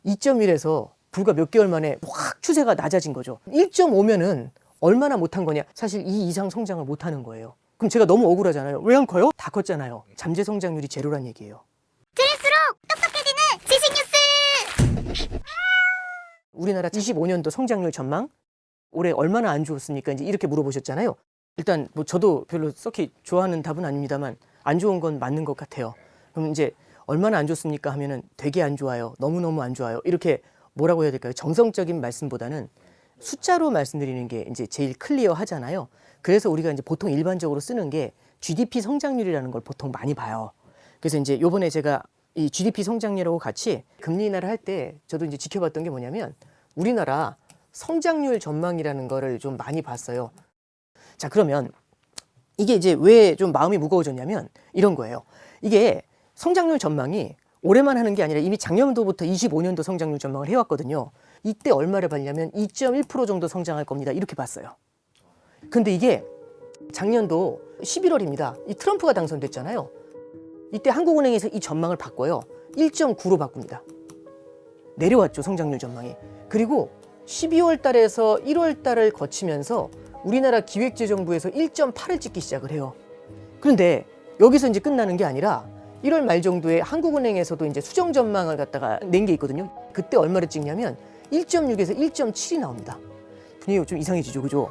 2.1에서 불과 몇 개월 만에 확 추세가 낮아진 거죠. 1.5면은 얼마나 못한 거냐? 사실 이 이상 성장을 못하는 거예요. 그럼 제가 너무 억울하잖아요. 왜 안 커요? 다 컸잖아요. 잠재 성장률이 제로란 얘기예요. 들을수록 똑똑해지는 지식 뉴스. 우리나라 25년도 성장률 전망 올해 얼마나 안 좋았습니까? 이제 이렇게 물어보셨잖아요. 일단 뭐 저도 별로 썩히 좋아하는 답은 아닙니다만 안 좋은 건 맞는 것 같아요. 그럼 이제 얼마나 안 좋습니까 하면은 되게 안 좋아요. 너무너무 안 좋아요. 이렇게 뭐라고 해야 될까요? 정성적인 말씀보다는 숫자로 말씀드리는 게 이제 제일 클리어 하잖아요. 그래서 우리가 이제 보통 일반적으로 쓰는 게 GDP 성장률이라는 걸 보통 많이 봐요. 그래서 이제 요번에 제가 이 GDP 성장률하고 같이 금리 인하를 할 때 저도 이제 지켜봤던 게 뭐냐면 우리나라 성장률 전망이라는 거를 좀 많이 봤어요. 자, 그러면 이게 이제 왜 좀 마음이 무거워졌냐면 이런 거예요. 이게 성장률 전망이 올해만 하는 게 아니라 이미 작년도부터 25년도 성장률 전망을 해왔거든요. 이때 얼마를 봤냐면 2.1% 정도 성장할 겁니다. 이렇게 봤어요. 근데 이게 작년도 11월입니다. 이 트럼프가 당선됐잖아요. 이때 한국은행에서 이 전망을 바꿔요. 1.9로 바꿉니다. 내려왔죠, 성장률 전망이. 그리고 12월 달에서 1월 달을 거치면서 우리나라 기획재정부에서 1.8을 찍기 시작을 해요. 그런데 여기서 이제 끝나는 게 아니라 1월 말 정도에 한국은행에서도 이제 수정 전망을 갖다가 낸 게 있거든요. 그때 얼마를 찍냐면 1.6에서 1.7이 나옵니다. 분위기가 좀 이상해지죠, 그죠?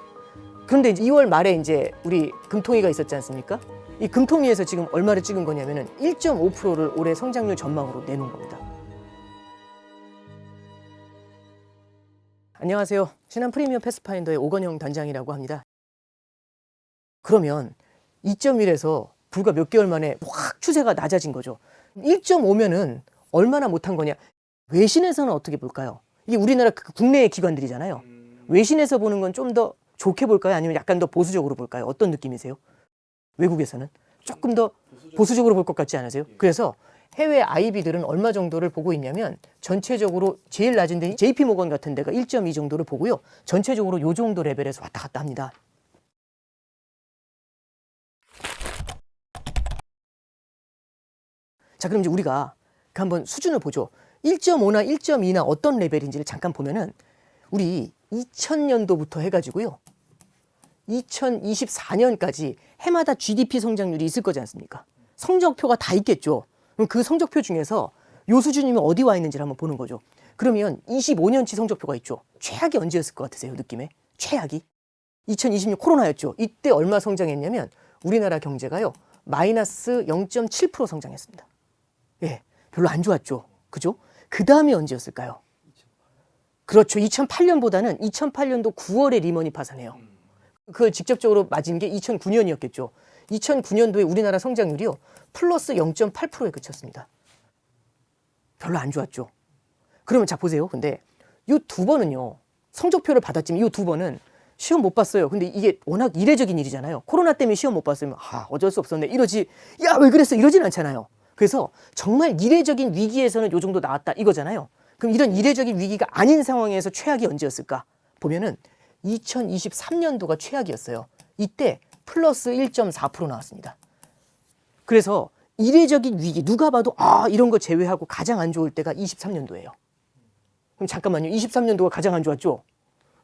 그런데 이제 2월 말에 이제 우리 금통위가 있었지 않습니까? 이 금통위에서 지금 얼마를 찍은 거냐면은 1.5%를 올해 성장률 전망으로 내놓은 겁니다. 안녕하세요. 신한 프리미엄 패스파인더의 오건영 단장이라고 합니다. 그러면 2.1에서 불과 몇 개월 만에 확 추세가 낮아진 거죠. 1.5면은 얼마나 못한 거냐? 외신에서는 어떻게 볼까요? 이게 우리나라 국내의 기관들이잖아요. 외신에서 보는 건 좀 더 좋게 볼까요? 아니면 약간 더 보수적으로 볼까요? 어떤 느낌이세요? 외국에서는 조금 더 보수적으로 볼 것 같지 않으세요? 그래서 해외 IB들은 얼마 정도를 보고 있냐면 전체적으로 제일 낮은 데 JP모건 같은 데가 1.2 정도를 보고요. 전체적으로 요 정도 레벨에서 왔다 갔다 합니다. 자, 그럼 이제 우리가 한번 수준을 보죠. 1.5나 1.2나 어떤 레벨인지를 잠깐 보면은 우리 2000년도부터 해가지고요. 2024년까지 해마다 GDP 성장률이 있을 거지 않습니까? 성적표가 다 있겠죠. 그럼 그 성적표 중에서 요 수준이면 어디 와 있는지를 한번 보는 거죠. 그러면 25년치 성적표가 있죠. 최악이 언제였을 것 같으세요, 느낌에? 최악이? 2020년 코로나였죠. 이때 얼마 성장했냐면 우리나라 경제가요. 마이너스 0.7% 성장했습니다. 예, 별로 안 좋았죠. 그죠? 그 다음이 언제였을까요? 그렇죠. 2008년보다는 2008년도 9월에 리먼이 파산해요. 그걸 직접적으로 맞은 게 2009년이었겠죠. 2009년도에 우리나라 성장률이요. 플러스 0.8%에 그쳤습니다. 별로 안 좋았죠. 그러면 자 보세요. 근데 이 두 번은요. 성적표를 받았지만 이 두 번은 시험 못 봤어요. 근데 이게 워낙 이례적인 일이잖아요. 코로나 때문에 시험 못 봤으면 어쩔 수 없었네. 이러지. 야, 왜 그랬어? 이러진 않잖아요. 그래서 정말 이례적인 위기에서는 요 정도 나왔다 이거잖아요. 그럼 이런 이례적인 위기가 아닌 상황에서 최악이 언제였을까? 보면은 2023년도가 최악이었어요. 이때 플러스 1.4% 나왔습니다. 그래서 이례적인 위기, 누가 봐도 이런 거 제외하고 가장 안 좋을 때가 23년도예요. 그럼 잠깐만요. 23년도가 가장 안 좋았죠?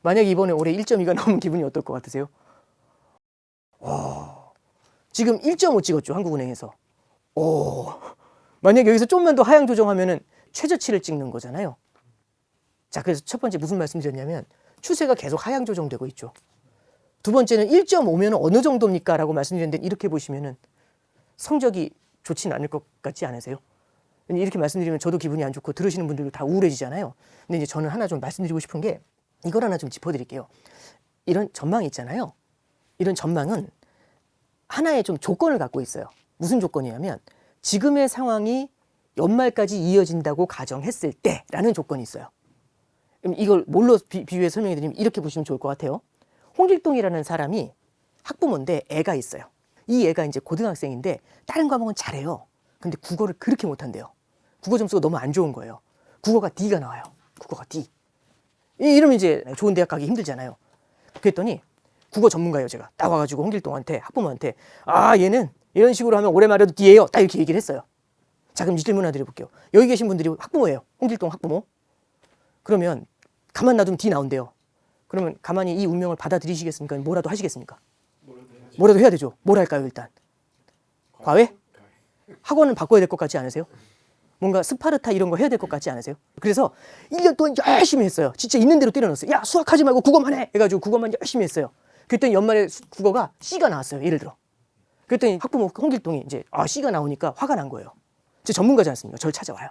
만약에 이번에 올해 1.2가 나오면 기분이 어떨 것 같으세요? 지금 1.5 찍었죠, 한국은행에서. 만약에 여기서 좀만 더 하향 조정하면은 최저치를 찍는 거잖아요. 자, 그래서 첫 번째 무슨 말씀 드렸냐면 추세가 계속 하향 조정되고 있죠. 두 번째는 1.5면 어느 정도입니까? 라고 말씀드렸는데 이렇게 보시면은 성적이 좋지는 않을 것 같지 않으세요? 이렇게 말씀드리면 저도 기분이 안 좋고 들으시는 분들도 다 우울해지잖아요. 근데 이제 저는 하나 좀 말씀드리고 싶은 게 이걸 하나 좀 짚어드릴게요. 이런 전망이 있잖아요. 이런 전망은 하나의 좀 조건을 갖고 있어요. 무슨 조건이냐면 지금의 상황이 연말까지 이어진다고 가정했을 때라는 조건이 있어요. 그럼 이걸 뭘로 비유해 설명해 드리면 이렇게 보시면 좋을 것 같아요. 홍길동이라는 사람이 학부모인데 애가 있어요. 이 애가 이제 고등학생인데 다른 과목은 잘해요. 근데 국어를 그렇게 못한대요. 국어 점수가 너무 안 좋은 거예요. 국어가 D가 나와요. 국어가 D. 이러면 이제 좋은 대학 가기 힘들잖아요. 그랬더니 국어 전문가예요, 제가. 딱 와가지고 홍길동한테 학부모한테 얘는 이런 식으로 하면 올해 말에도 D예요. 딱 이렇게 얘기를 했어요. 자, 그럼 질문 하나 드려볼게요. 여기 계신 분들이 학부모예요. 홍길동 학부모. 그러면 가만 놔두면 D 나온대요. 그러면 가만히 이 운명을 받아들이시겠습니까? 뭐라도 하시겠습니까? 뭐라도 해야 되죠. 뭘 할까요, 일단? 과외? 학원은 바꿔야 될 것 같지 않으세요? 뭔가 스파르타 이런 거 해야 될 것 같지 않으세요? 그래서 1년 동안 열심히 했어요. 진짜 있는 대로 때려넣었어요. 야, 수학하지 말고 국어만 해! 해가지고 국어만 열심히 했어요. 그랬더니 연말에 국어가 C가 나왔어요. 예를 들어. 그랬더니 학부모 홍길동이 이제 C가 나오니까 화가 난 거예요. 제 전문가지 않습니까? 저를 찾아와요.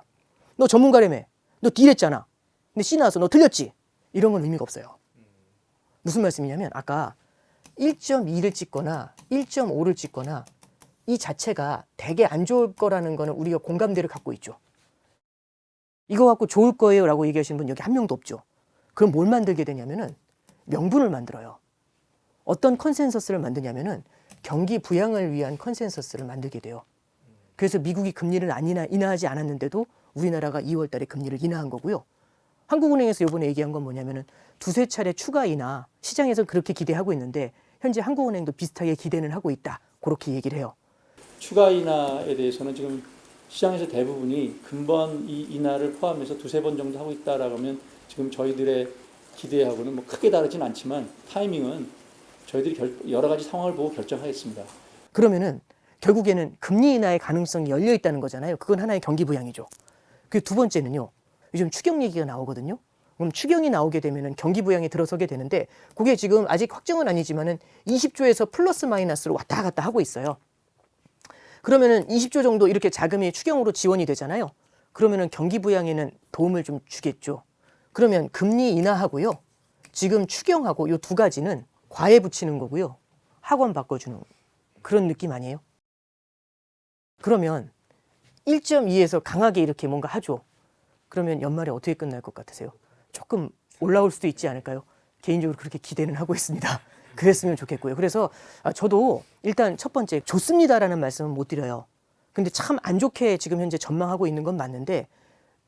너 전문가라며. 너 D랬잖아. 근데 C 나와서 너 틀렸지? 이런 건 의미가 없어요. 무슨 말씀이냐면 아까 1.2를 찍거나 1.5를 찍거나 이 자체가 되게 안 좋을 거라는 거는 우리가 공감대를 갖고 있죠. 이거 갖고 좋을 거예요 라고 얘기하시는 분 여기 한 명도 없죠. 그럼 뭘 만들게 되냐면은 명분을 만들어요. 어떤 컨센서스를 만드냐면은 경기 부양을 위한 컨센서스를 만들게 돼요. 그래서 미국이 금리를 인하하지 않았는데도 우리나라가 2월 달에 금리를 인하한 거고요. 한국은행에서 이번에 얘기한 건 뭐냐면은 두세 차례 추가 인하, 시장에서 그렇게 기대하고 있는데 현재 한국은행도 비슷하게 기대는 하고 있다. 그렇게 얘기를 해요. 추가 인하에 대해서는 지금 시장에서 대부분이 근본 이 인하를 포함해서 두세 번 정도 하고 있다라고 하면 지금 저희들의 기대하고는 뭐 크게 다르진 않지만 타이밍은 저희들이 여러 가지 상황을 보고 결정하겠습니다. 그러면은 결국에는 금리 인하의 가능성이 열려 있다는 거잖아요. 그건 하나의 경기 부양이죠. 그 두 번째는요. 요즘 추경 얘기가 나오거든요. 그럼 추경이 나오게 되면은 경기 부양에 들어서게 되는데 그게 지금 아직 확정은 아니지만은 20조에서 플러스 마이너스로 왔다 갔다 하고 있어요. 그러면은 20조 정도 이렇게 자금이 추경으로 지원이 되잖아요. 그러면은 경기 부양에는 도움을 좀 주겠죠. 그러면 금리 인하하고요. 지금 추경하고 이 두 가지는 과에 붙이는 거고요. 학원 바꿔주는 그런 느낌 아니에요? 그러면 1.2에서 강하게 이렇게 뭔가 하죠. 그러면 연말에 어떻게 끝날 것 같으세요? 조금 올라올 수도 있지 않을까요? 개인적으로 그렇게 기대는 하고 있습니다. 그랬으면 좋겠고요. 그래서 저도 일단 첫 번째 좋습니다라는 말씀은 못 드려요. 근데 참 안 좋게 지금 현재 전망하고 있는 건 맞는데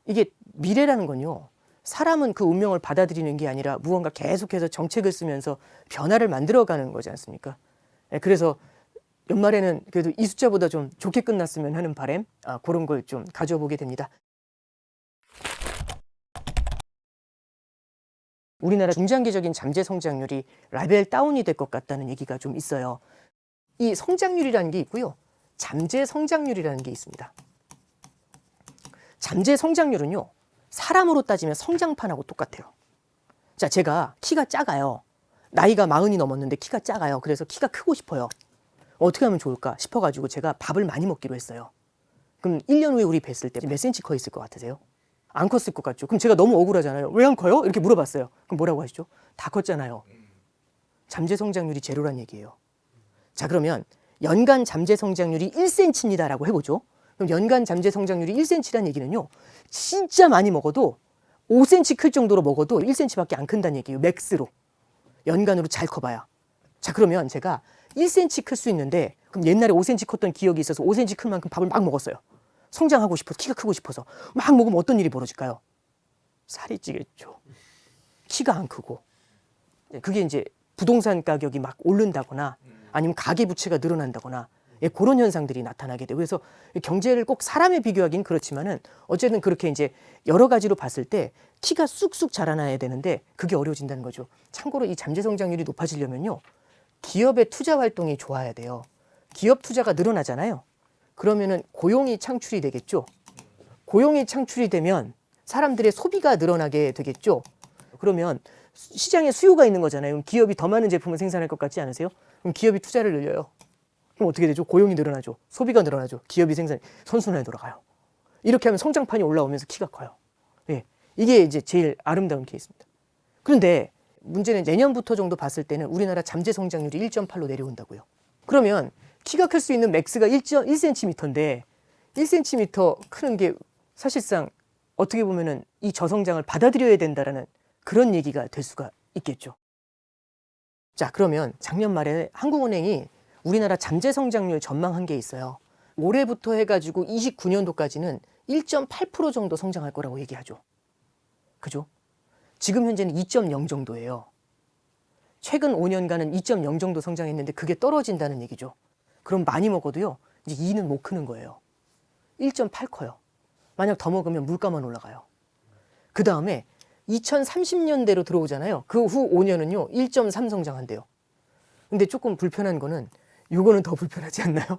이게 미래라는 건요. 사람은 그 운명을 받아들이는 게 아니라 무언가 계속해서 정책을 쓰면서 변화를 만들어가는 거지 않습니까? 그래서 연말에는 그래도 이 숫자보다 좀 좋게 끝났으면 하는 바람 그런 걸 좀 가져보게 됩니다. 우리나라 중장기적인 잠재 성장률이 레벨 다운이 될 것 같다는 얘기가 좀 있어요. 이 성장률이라는 게 있고요. 잠재 성장률이라는 게 있습니다. 잠재 성장률은요. 사람으로 따지면 성장판하고 똑같아요. 자, 제가 키가 작아요. 나이가 40이 넘었는데 키가 작아요. 그래서 키가 크고 싶어요. 어떻게 하면 좋을까 싶어가지고 제가 밥을 많이 먹기로 했어요. 그럼 1년 후에 우리 뵀을 때 몇 센치 커 있을 것 같으세요? 안 컸을 것 같죠? 그럼 제가 너무 억울하잖아요. 왜 안 커요? 이렇게 물어봤어요. 그럼 뭐라고 하시죠? 다 컸잖아요. 잠재 성장률이 제로란 얘기예요. 자, 그러면 연간 잠재 성장률이 1cm입니다라고 해보죠. 그럼 연간 잠재 성장률이 1cm란 얘기는요. 진짜 많이 먹어도 5cm 클 정도로 먹어도 1cm밖에 안 큰다는 얘기예요. 맥스로. 연간으로 잘 커봐야. 자, 그러면 제가 1cm 클 수 있는데 그럼 옛날에 5cm 컸던 기억이 있어서 5cm 클 만큼 밥을 막 먹었어요. 성장하고 싶어서 키가 크고 싶어서 막 먹으면 어떤 일이 벌어질까요? 살이 찌겠죠. 키가 안 크고. 그게 이제 부동산 가격이 막 오른다거나 아니면 가계부채가 늘어난다거나 그런 현상들이 나타나게 돼요. 그래서 경제를 꼭 사람에 비교하기는 그렇지만은 어쨌든 그렇게 이제 여러 가지로 봤을 때 키가 쑥쑥 자라나야 되는데 그게 어려워진다는 거죠. 참고로 이 잠재 성장률이 높아지려면요. 기업의 투자 활동이 좋아야 돼요. 기업 투자가 늘어나잖아요. 그러면은 고용이 창출이 되겠죠. 고용이 창출이 되면 사람들의 소비가 늘어나게 되겠죠. 그러면 시장에 수요가 있는 거잖아요. 그럼 기업이 더 많은 제품을 생산할 것 같지 않으세요? 그럼 기업이 투자를 늘려요. 그럼 어떻게 되죠? 고용이 늘어나죠. 소비가 늘어나죠. 기업이 선순환에 돌아가요. 이렇게 하면 성장판이 올라오면서 키가 커요. 예, 이게 이제 제일 아름다운 케이스입니다. 그런데 문제는 내년부터 정도 봤을 때는 우리나라 잠재 성장률이 1.8로 내려온다고요. 그러면 키가 클 수 있는 맥스가 1cm인데 1cm 크는 게 사실상 어떻게 보면은 이 저성장을 받아들여야 된다라는 그런 얘기가 될 수가 있겠죠. 자, 그러면 작년 말에 한국은행이 우리나라 잠재 성장률 전망한 게 있어요. 올해부터 해가지고 29년도까지는 1.8% 정도 성장할 거라고 얘기하죠. 그죠? 지금 현재는 2.0 정도예요. 최근 5년간은 2.0 정도 성장했는데 그게 떨어진다는 얘기죠. 그럼 많이 먹어도요. 이제 2는 못 크는 거예요. 1.8 커요. 만약 더 먹으면 물가만 올라가요. 그 다음에 2030년대로 들어오잖아요. 그 후 5년은요 1.3 성장한대요. 근데 조금 불편한 거는 요거는 더 불편하지 않나요?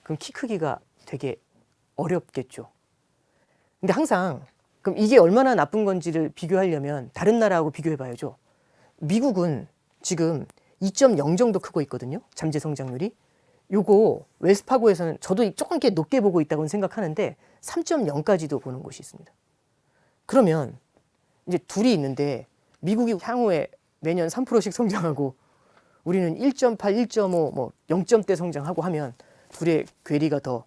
그럼 키 크기가 되게 어렵겠죠. 근데 항상 그럼 이게 얼마나 나쁜 건지를 비교하려면 다른 나라하고 비교해 봐야죠. 미국은 지금 2.0 정도 크고 있거든요. 잠재 성장률이. 요거 웰스파고에서는 저도 조금 이렇게 높게 보고 있다고 생각하는데 3.0까지도 보는 곳이 있습니다. 그러면 이제 둘이 있는데 미국이 향후에 매년 3%씩 성장하고 우리는 1.8, 1.5, 뭐 0점대 성장하고 하면 둘의 괴리가 더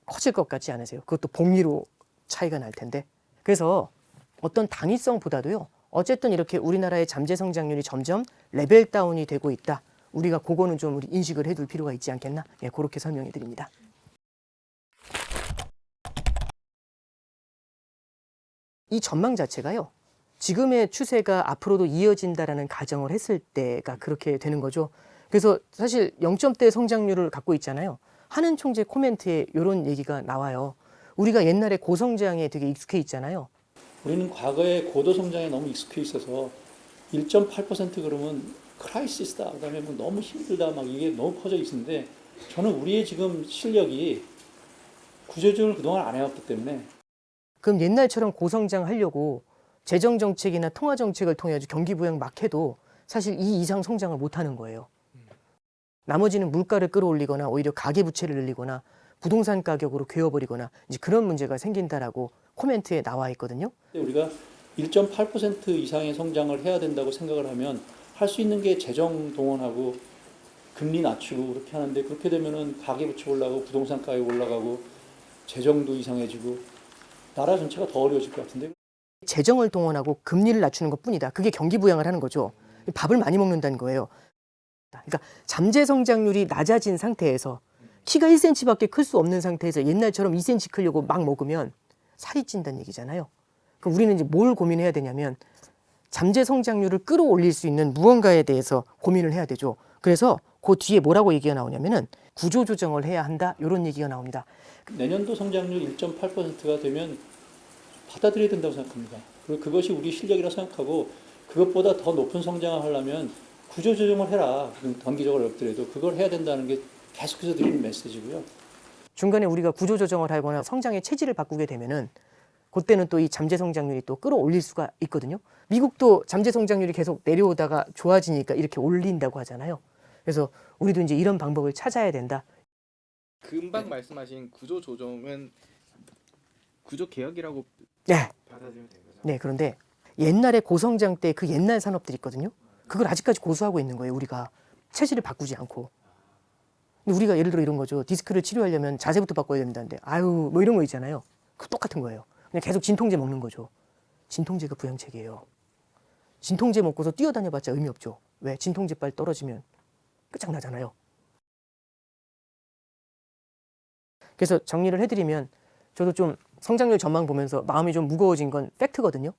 커질 것 같지 않으세요? 그것도 복리로 차이가 날 텐데. 그래서 어떤 당위성보다도요. 어쨌든 이렇게 우리나라의 잠재 성장률이 점점 레벨 다운이 되고 있다. 우리가 그거는 좀 우리 인식을 해둘 필요가 있지 않겠나? 예, 그렇게 설명해 드립니다. 이 전망 자체가요. 지금의 추세가 앞으로도 이어진다라는 가정을 했을 때가 그렇게 되는 거죠. 그래서 사실 0점대 성장률을 갖고 있잖아요. 하는 총재 코멘트에 이런 얘기가 나와요. 우리가 옛날에 고성장에 되게 익숙해 있잖아요. 우리는 과거에 고도 성장에 너무 익숙해 있어서 1.8% 그러면 크라이시스다. 그다음에 뭐 너무 힘들다. 막 이게 너무 퍼져 있는데 저는 우리의 지금 실력이 구조조정을 그동안 안 해왔기 때문에 그럼 옛날처럼 고성장 하려고 재정 정책이나 통화 정책을 통해 아주 경기 부양 막 해도 사실 이 이상 성장을 못 하는 거예요. 나머지는 물가를 끌어올리거나 오히려 가계 부채를 늘리거나 부동산 가격으로 괴어버리거나 이제 그런 문제가 생긴다라고 코멘트에 나와 있거든요. 우리가 1.8% 이상의 성장을 해야 된다고 생각을 하면 할 수 있는 게 재정 동원하고 금리 낮추고 그렇게 하는데 그렇게 되면은 가계 부채 올라가고 부동산 가격 올라가고 재정도 이상해지고 나라 전체가 더 어려워질 것 같은데. 재정을 동원하고 금리를 낮추는 것뿐이다. 그게 경기 부양을 하는 거죠. 밥을 많이 먹는다는 거예요. 그러니까 잠재 성장률이 낮아진 상태에서 키가 1cm밖에 클 수 없는 상태에서 옛날처럼 2cm 크려고 막 먹으면 살이 찐다는 얘기잖아요. 그럼 우리는 이제 뭘 고민해야 되냐면 잠재 성장률을 끌어올릴 수 있는 무언가에 대해서 고민을 해야 되죠. 그래서 그 뒤에 뭐라고 얘기가 나오냐면은 구조 조정을 해야 한다. 이런 얘기가 나옵니다. 내년도 성장률 1.8%가 되면 받아들여야 된다고 생각합니다. 그리고 그것이 우리 실력이라 생각하고 그것보다 더 높은 성장을 하려면 구조 조정을 해라. 단기적으로 어렵더라도 그걸 해야 된다는 게 계속해서 드리는 메시지고요. 중간에 우리가 구조 조정을 하거나 성장의 체질을 바꾸게 되면은 그때는 또 이 잠재 성장률이 또 끌어올릴 수가 있거든요. 미국도 잠재 성장률이 계속 내려오다가 좋아지니까 이렇게 올린다고 하잖아요. 그래서 우리도 이제 이런 방법을 찾아야 된다. 금방 말씀하신 구조 조정은 구조 개혁이라고 네. 받아들이면 되는 거죠. 네, 그런데 옛날에 고성장 때 그 옛날 산업들 있거든요. 그걸 아직까지 고수하고 있는 거예요. 우리가 체질을 바꾸지 않고. 근데 우리가 예를 들어 이런 거죠. 디스크를 치료하려면 자세부터 바꿔야 된다는데 아유 뭐 이런 거 있잖아요. 그 똑같은 거예요. 그냥 계속 진통제 먹는 거죠. 진통제가 부양책이에요. 진통제 먹고서 뛰어다녀봤자 의미 없죠. 왜? 진통제 빨 떨어지면 끝장나잖아요. 그래서 정리를 해드리면 저도 좀 성장률 전망 보면서 마음이 좀 무거워진 건 팩트거든요.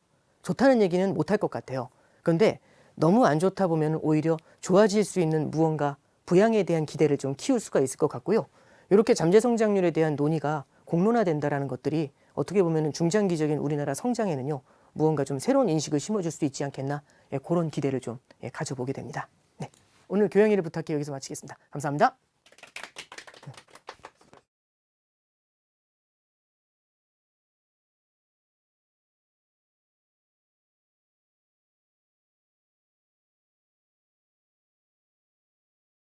좋다는 얘기는 못할 것 같아요. 그런데 너무 안 좋다 보면 오히려 좋아질 수 있는 무언가 부양에 대한 기대를 좀 키울 수가 있을 것 같고요. 이렇게 잠재 성장률에 대한 논의가 공론화된다라는 것들이 어떻게 보면 중장기적인 우리나라 성장에는요. 무언가 좀 새로운 인식을 심어줄 수 있지 않겠나. 그런 기대를 좀 가져보게 됩니다. 네. 오늘 교양일을 부탁해 여기서 마치겠습니다. 감사합니다.